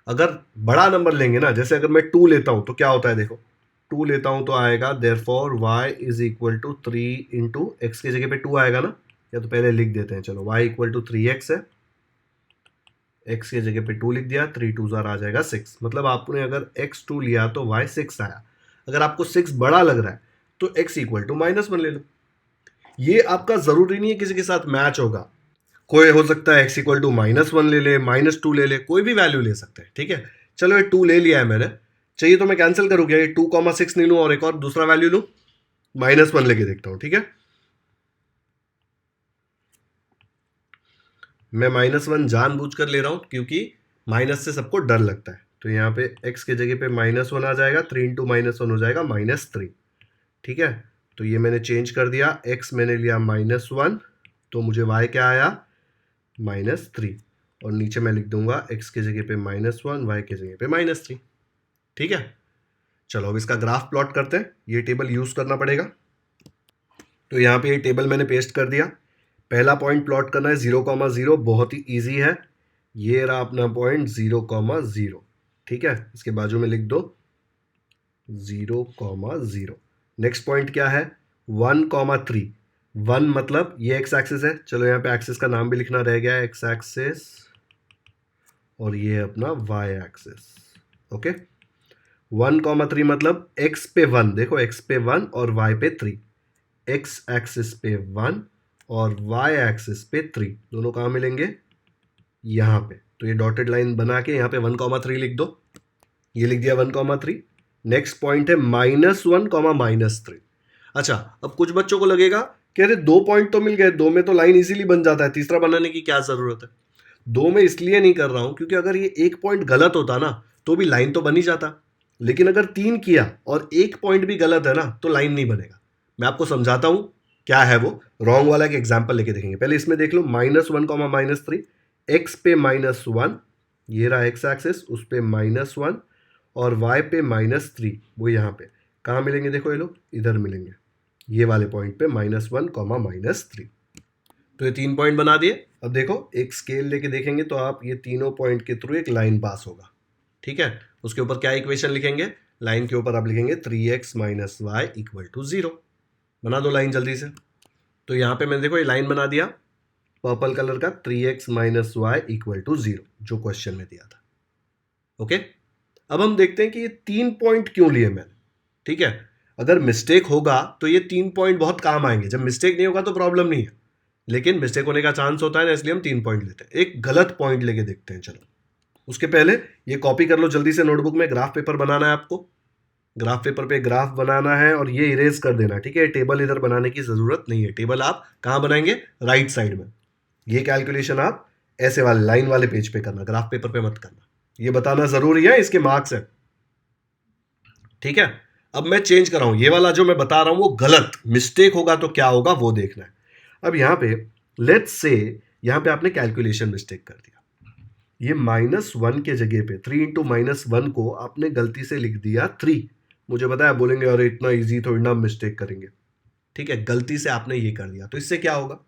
अगर बड़ा नंबर लेंगे ना, जैसे अगर मैं 2 लेता हूं तो क्या होता है, देखो 2 लेता हूं तो आएगा therefore y is equal to 3 into x के जगह पे 2 आएगा ना, या तो पहले लिख देते हैं, चलो y इक्वल टू 3x है, x के जगह पे 2 लिख दिया, 3 2 ज़ार आ जाएगा 6। मतलब आपने अगर x2 लिया तो y 6 आया। अगर आपको 6 बड़ा लग रहा है तो x इक्वल टू -1 ले लो। ये आपका जरूरी नहीं है किसी के साथ मैच होगा, कोई हो सकता है x इक्वल टू -1 ले ले, -2 ले ले, कोई भी वैल्यू ले सकते हैं। ठीक है, चलो ये 2 ले लिया है मैंने, चाहिए तो मैं कैंसिल करूँ क्या, ये 2,6 नहीं लूँ और एक और दूसरा वैल्यू लूँ, -1 लेके देखता हूँ। ठीक है, मैं -1 जानबूझकर ले रहा हूँ क्योंकि माइनस से सबको डर लगता है। तो यहाँ पे x के जगह पे -1 आ जाएगा, 3 इंटू -1 हो जाएगा -3। ठीक है, तो ये मैंने चेंज कर दिया, x मैंने लिया -1, तो मुझे y क्या आया, -3, और नीचे मैं लिख दूंगा x के जगह पे -1, y के जगह पे -3। ठीक है, चलो अब इसका ग्राफ प्लॉट करते हैं, ये टेबल यूज करना पड़ेगा। तो यहाँ पे ये टेबल मैंने पेस्ट कर दिया। पहला पॉइंट प्लॉट करना है 0,0, बहुत ही इजी है, ये रहा अपना पॉइंट 0,0। ठीक है, इसके बाजू में लिख दो 0,0। नेक्स्ट पॉइंट क्या है, 1,3। 1 मतलब ये एक्स एक्सिस है, चलो यहाँ पे एक्सिस का नाम भी लिखना रह गया है, एक्स एक्सिस, और ये अपना वाई एक्सिस। ओके, 1,3 मतलब x पे 1, देखो x पे 1 और y पे 3, x एक्सिस पे 1 और y एक्सिस पे 3, दोनों कहाँ मिलेंगे, यहाँ पे। तो ये डॉटेड लाइन बना के यहाँ पे 1,3 लिख दो, ये लिख दिया 1,3। नेक्स्ट पॉइंट है -1, -3। अच्छा, अब कुछ बच्चों को लगेगा कि अरे 2 पॉइंट तो मिल गए, 2 में तो लाइन इजीली बन जाता है, तीसरा बनाने की क्या जरूरत है। 2 में इसलिए नहीं कर रहा हूं क्योंकि अगर ये 1 पॉइंट गलत होता ना तो भी लाइन तो बन ही जाता, लेकिन अगर 3 किया और 1 पॉइंट भी गलत है ना तो लाइन नहीं बनेगा। मैं आपको समझाता हूं क्या है वो, रॉन्ग वाला के एग्जाम्पल लेके देखेंगे। पहले इसमें देख लो, -1, -3, एक्स पे -1, ये रहा एक्स एक्सिस, उस पे -1 और y पे -3, वो यहाँ पे कहाँ मिलेंगे, देखो ये लोग इधर मिलेंगे, ये वाले पॉइंट पे -1, -3। तो ये 3 पॉइंट बना दिए। अब देखो एक स्केल लेके देखेंगे तो आप ये तीनों पॉइंट के थ्रू एक लाइन पास होगा। ठीक है, उसके ऊपर क्या इक्वेशन लिखेंगे, लाइन के ऊपर आप लिखेंगे 3x - y = 0। बना दो लाइन जल्दी से। तो यहाँ पे मैंने देखो ये लाइन बना दिया पर्पल कलर का, 3x - y = 0, जो क्वेश्चन में दिया था। ओके, अब हम देखते हैं कि ये 3 पॉइंट क्यों लिए मैंने। ठीक है, अगर मिस्टेक होगा तो ये 3 पॉइंट बहुत काम आएंगे, जब मिस्टेक नहीं होगा तो प्रॉब्लम नहीं है, लेकिन मिस्टेक होने का चांस होता है ना, इसलिए हम 3 पॉइंट लेते हैं। एक गलत पॉइंट लेके देखते हैं। चलो उसके पहले ये कॉपी कर लो जल्दी से नोटबुक में, ग्राफ पेपर बनाना है आपको, ग्राफ पेपर पे ग्राफ बनाना है और ये इरेज कर देना। ठीक है, टेबल इधर बनाने की जरूरत नहीं है, टेबल आप कहाँ बनाएंगे, राइट साइड में। ये कैलकुलेशन आप ऐसे वाले लाइन वाले पेज पे करना, ग्राफ पेपर पे मत करना, ये बताना जरूरी है, इसके मार्क्स है। ठीक है, अब मैं चेंज कर रहा हूं, ये वाला जो मैं बता रहा हूं वो गलत, मिस्टेक होगा तो क्या होगा वो देखना है। अब यहां पे लेट्स से यहां पे आपने कैलकुलेशन मिस्टेक कर दिया, ये -1 के जगह पे 3 × -1 को आपने गलती से लिख दिया 3, मुझे पता है बोलेंगे अरे इतना इजी थोड़ी ना, मिस्टेक करेंगे, ठीक है, गलती से आपने ये कर दिया, तो इससे क्या होगा,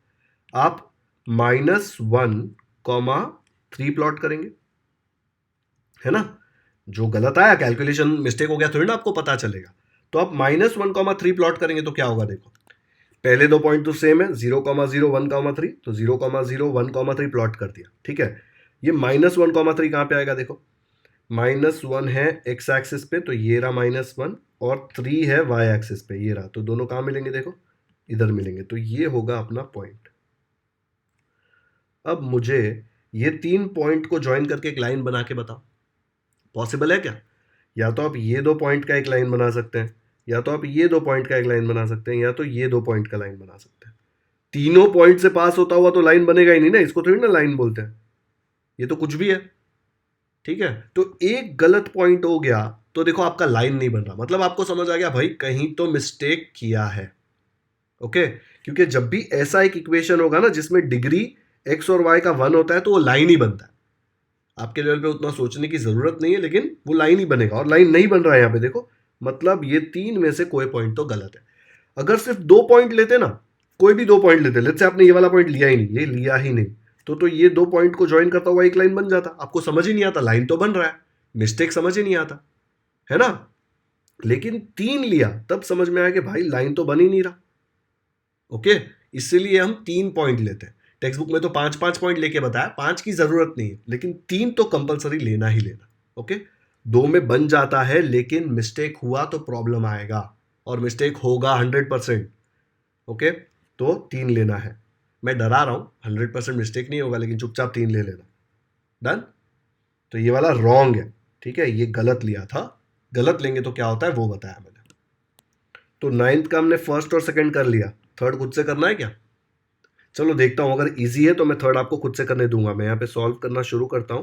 आप -1,3 प्लॉट करेंगे, है ना। जो गलत आया कैलकुलेशन मिस्टेक हो गया थोड़ी ना आपको पता चलेगा। तो आप -1,3 प्लॉट करेंगे तो क्या होगा, देखो पहले दो पॉइंट तो सेम है, 0,0 1,3, तो 0,0 1,3 प्लॉट कर दिया, ठीक है। ये -1,3 कहाँ पे आएगा, देखो -1 है एक्स एक्सिस पे, तो ये रहा -1, और 3 है वाई एक्सिस पे, ये रहा, तो दोनों कहाँ मिलेंगे, देखो इधर मिलेंगे, तो ये होगा अपना पॉइंट। अब मुझे ये 3 पॉइंट को ज्वाइन करके एक लाइन बना के बताओ, पॉसिबल है क्या। या तो आप ये 2 पॉइंट का एक लाइन बना सकते हैं, या तो आप ये 2 पॉइंट का एक लाइन बना सकते हैं, या तो ये 2 पॉइंट का लाइन बना सकते हैं। तीनों पॉइंट से पास होता हुआ तो लाइन बनेगा ही नहीं ना, इसको थोड़ी ना लाइन बोलते हैं, ये तो कुछ भी है, ठीक है। तो एक गलत पॉइंट हो गया तो देखो आपका लाइन नहीं बन रहा, मतलब आपको समझ आ गया भाई कहीं तो मिस्टेक किया है, ओके। क्योंकि जब भी ऐसा एक इक्वेशन होगा ना जिसमें डिग्री एक्स और वाई का 1 होता है तो वो लाइन ही बनता है। आपके लेवल पे उतना सोचने की जरूरत नहीं है, लेकिन वो लाइन ही बनेगा, और लाइन नहीं बन रहा है यहाँ पे, देखो मतलब ये 3 में से कोई पॉइंट तो गलत है। अगर सिर्फ 2 पॉइंट लेते ना, कोई भी 2 पॉइंट लेते, लेट्स से आपने ये वाला पॉइंट लिया ही नहीं, ये लिया ही नहीं, तो ये 2 पॉइंट को ज्वाइन करता हुआ एक लाइन बन जाता। आपको समझ ही नहीं आता, लाइन तो बन रहा है, मिस्टेक समझ ही नहीं आता, है ना। लेकिन 3 लिया तब समझ में आया कि भाई लाइन तो बन ही नहीं रहा, ओके। इसीलिए हम 3 पॉइंट लेते हैं। टेक्स्ट बुक में तो 5-5 पॉइंट लेके बताया, 5 की जरूरत नहीं है, लेकिन 3 तो कंपलसरी लेना ही लेना, ओके। 2 में बन जाता है, लेकिन मिस्टेक हुआ तो प्रॉब्लम आएगा, और मिस्टेक होगा 100%, ओके। तो 3 लेना है, मैं डरा रहा हूं 100% मिस्टेक नहीं होगा, लेकिन चुपचाप 3 ले लेना, डन। तो ये वाला रॉन्ग है, ठीक है, ये गलत लिया था, गलत लेंगे तो क्या होता है वो बताया मैंने। तो 9th का हमने फर्स्ट और सेकंड कर लिया, थर्ड खुद से करना है क्या। चलो देखता हूं, अगर इजी है तो मैं थर्ड आपको खुद से करने दूंगा। मैं यहाँ पे सॉल्व करना शुरू करता हूं।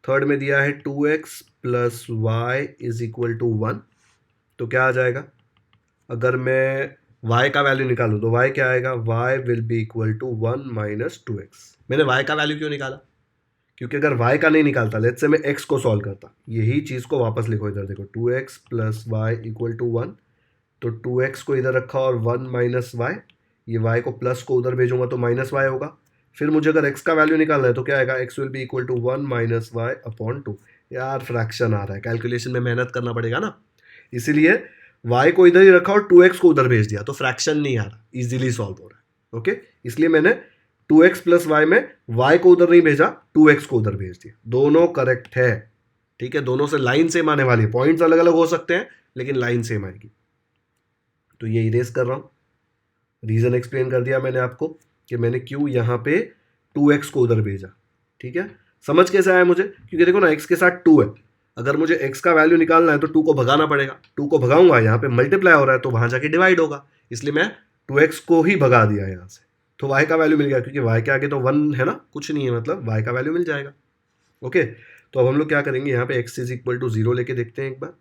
थर्ड में दिया है 2x plus y is equal to 1, तो क्या आ जाएगा, अगर मैं y का वैल्यू निकालूं तो y क्या आएगा, y will be equal to 1 minus 2x। मैंने y का वैल्यू क्यों निकाला, क्योंकि अगर y का नहीं निकालता, लेट्स से मैं x को सॉल्व करता, यही चीज को वापस लिखो इधर, देखो 2x plus y equal to 1, तो 2x को इधर रखा और 1 माइनस वाई, ये y को प्लस को उधर भेजूंगा तो माइनस वाई होगा। फिर मुझे अगर x का वैल्यू निकालना है तो क्या आएगा, x will be equal to 1 minus y upon 2। यार फ्रैक्शन आ रहा है, कैलकुलेशन में मेहनत करना पड़ेगा ना, इसीलिए y को इधर ही रखा और 2x को उधर भेज दिया, तो फ्रैक्शन नहीं आ रहा, इजीली सॉल्व हो रहा है, ओके। इसलिए मैंने 2x प्लस वाई में y को उधर नहीं भेजा, 2x को उधर भेज दिया, दोनों करेक्ट है, ठीक है। दोनों से लाइन सेम आने वाली है, पॉइंट्स अलग अलग हो सकते हैं लेकिन लाइन सेम आएगी। तो ये इरेज कर रहा हूं, रीजन एक्सप्लेन कर दिया मैंने आपको कि मैंने क्यों यहाँ पे 2x को उधर भेजा, ठीक है। समझ कैसे आया मुझे, क्योंकि देखो ना x के साथ 2 है, अगर मुझे x का वैल्यू निकालना है तो 2 को भगाना पड़ेगा, 2 को भगाऊंगा, यहाँ पे मल्टीप्लाई हो रहा है तो वहां जाके डिवाइड होगा, इसलिए मैं 2x को ही भगा दिया यहाँ से, तो y का वैल्यू मिल गया, क्योंकि y के आगे तो 1 है ना, कुछ नहीं है, मतलब y का वैल्यू मिल जाएगा, ओके। तो अब हम लोग क्या करेंगे, यहाँ पे x इज इक्वल टू 0 लेके देखते हैं एक बार,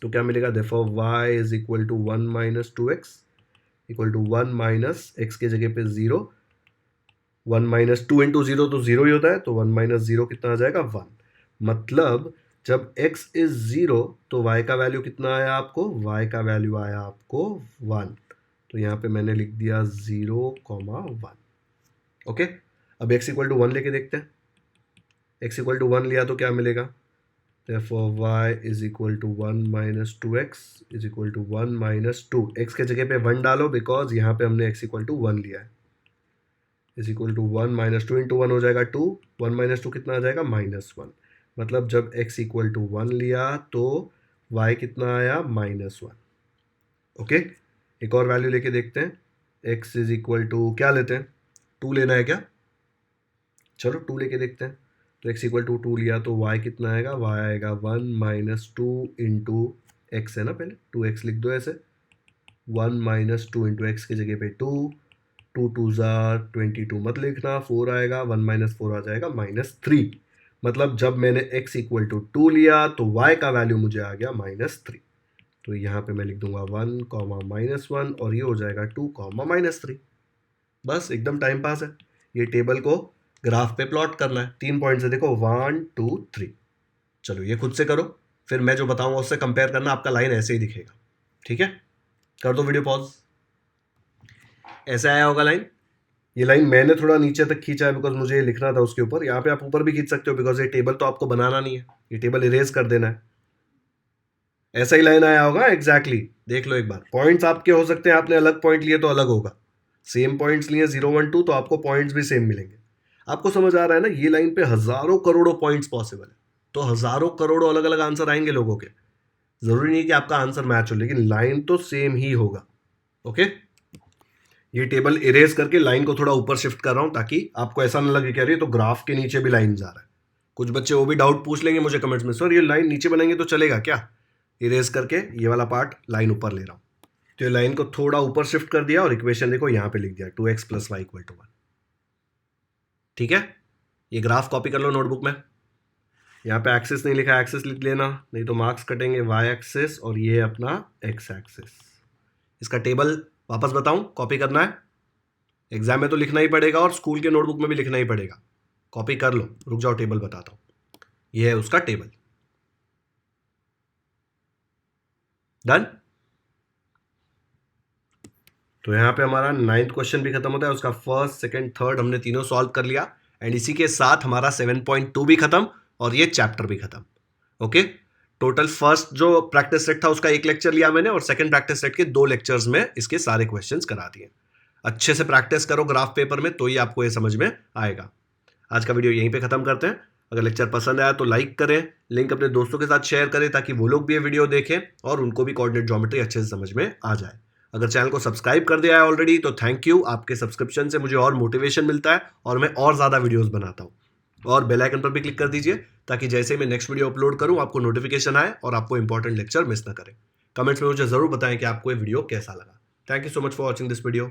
तो क्या मिलेगा, therefore y is equal to 1 minus 2x equal to 1 minus x के जगह पे 0, 1 माइनस 2 इंटू 0 तो 0 ही होता है, तो 1 माइनस 0 कितना आ जाएगा, 1। मतलब जब x इज 0 तो y का वैल्यू कितना आया आपको, y का वैल्यू आया आपको 1, तो यहाँ पे मैंने लिख दिया 0,1, ओके। अब x इक्वल टू 1 लेके देखते हैं, x इक्वल टू 1 लिया तो क्या मिलेगा, therefore y is equal to 1 minus 2x is equal to 1 minus 2, x के जगह पे 1 डालो बिकॉज यहाँ पे हमने x इक्वल टू 1 लिया है, is equal to 1 minus 2 into 1 हो जाएगा 2, 1 माइनस 2 कितना आ जाएगा, -1। मतलब जब x इक्वल टू 1 लिया तो y कितना आया, -1, ओके। एक और वैल्यू लेके देखते हैं, x इज इक्वल टू क्या लेते हैं, 2 लेना है क्या, चलो 2 लेके देखते हैं। तो x इक्वल टू 2 लिया तो y कितना आएगा, y आएगा 1 माइनस 2 इंटू एक्स है ना, पहले 2x लिख दो ऐसे, 1 माइनस 2 इंटू एक्स की जगह पे 2, 2 2 जार 22 मत लिखना, 4 आएगा, 1 माइनस 4 आ जाएगा -3। मतलब जब मैंने x इक्वल टू 2 लिया तो y का वैल्यू मुझे आ गया -3, तो यहाँ पे मैं लिख दूंगा 1 -1 और ये हो जाएगा 2 -3। बस एकदम टाइम पास है, ये टेबल को ग्राफ पे प्लॉट करना है, 3 पॉइंट्स है देखो, 1 2 3। चलो ये खुद से करो, फिर मैं जो बताऊंगा उससे कंपेयर करना, आपका लाइन ऐसे ही दिखेगा। ठीक है, कर दो वीडियो पॉज। ऐसे आया होगा लाइन। ये लाइन मैंने थोड़ा नीचे तक खींचा है बिकॉज मुझे लिखना था उसके ऊपर। यहाँ पे आप ऊपर भी खींच सकते हो बिकॉज ये टेबल तो आपको बनाना नहीं है, ये टेबल इरेज कर देना है। ऐसा ही लाइन आया होगा एग्जैक्टली। देख लो एक बार, पॉइंट्स आपके हो सकते हैं, आपने अलग पॉइंट लिए तो अलग होगा, सेम पॉइंट्स लिए 0 1 2 तो आपको पॉइंट्स भी सेम मिलेंगे। आपको समझ आ रहा है ना, ये लाइन पे हजारों करोड़ों पॉइंट्स पॉसिबल है, तो हजारों करोड़ों अलग अलग आंसर आएंगे लोगों के। जरूरी नहीं कि आपका आंसर मैच हो, लेकिन लाइन तो सेम ही होगा। ओके, ये टेबल इरेज करके लाइन को थोड़ा ऊपर शिफ्ट कर रहा हूं ताकि आपको ऐसा ना लगे कि अरे तो ग्राफ के नीचे भी लाइन जा रहा है। कुछ बच्चे वो भी डाउट पूछ लेंगे मुझे कमेंट्स में, सर ये लाइन नीचे बनाएंगे तो चलेगा क्या? इरेज करके ये वाला पार्ट लाइन ऊपर ले रहा हूं, तो ये लाइन को थोड़ा ऊपर शिफ्ट कर दिया और इक्वेशन देखो यहां पे लिख दिया 2x + y = 1। ठीक है, ये ग्राफ कॉपी कर लो नोटबुक में। यहाँ पे एक्सिस नहीं लिखा, एक्सिस लिख लेना, नहीं तो मार्क्स कटेंगे। y एक्सिस और ये अपना x एक्सिस। इसका टेबल वापस बताऊं, कॉपी करना है, एग्जाम में तो लिखना ही पड़ेगा और स्कूल के नोटबुक में भी लिखना ही पड़ेगा। कॉपी कर लो, रुक जाओ टेबल बताता हूं। ये है उसका टेबल। डन। तो यहां पे हमारा 9th क्वेश्चन भी खत्म होता है, उसका फर्स्ट सेकंड थर्ड हमने तीनों सॉल्व कर लिया। एंड इसी के साथ हमारा 7.2 भी खत्म और ये चैप्टर भी खत्म। ओके, टोटल फर्स्ट जो प्रैक्टिस सेट था उसका एक लेक्चर लिया मैंने और सेकंड प्रैक्टिस सेट के 2 लेक्चर्स में इसके सारे क्वेश्चंस करा दिए। अच्छे से प्रैक्टिस करो ग्राफ पेपर में, तो ही आपको ये समझ में आएगा। आज का वीडियो यहीं पे खत्म करते हैं। अगर लेक्चर पसंद आया तो लाइक करें, लिंक अपने दोस्तों के साथ शेयर करें ताकि वो लोग भी ये वीडियो देखें और उनको भी कोऑर्डिनेट ज्योमेट्री अच्छे से समझ में आ जाए। अगर चैनल को सब्सक्राइब कर दिया है ऑलरेडी तो थैंक यू, आपके सब्सक्रिप्शन से मुझे और मोटिवेशन मिलता है और मैं और ज़्यादा वीडियोस बनाता हूँ। और बेल आइकन पर भी क्लिक कर दीजिए ताकि जैसे ही मैं नेक्स्ट वीडियो अपलोड करूँ आपको नोटिफिकेशन आए और आपको इंपॉर्टेंट लेक्चर मिस ना करें। कमेंट्स में मुझे जरूर बताएं कि आपको ये वीडियो कैसा लगा। Thank you so much for watching this video.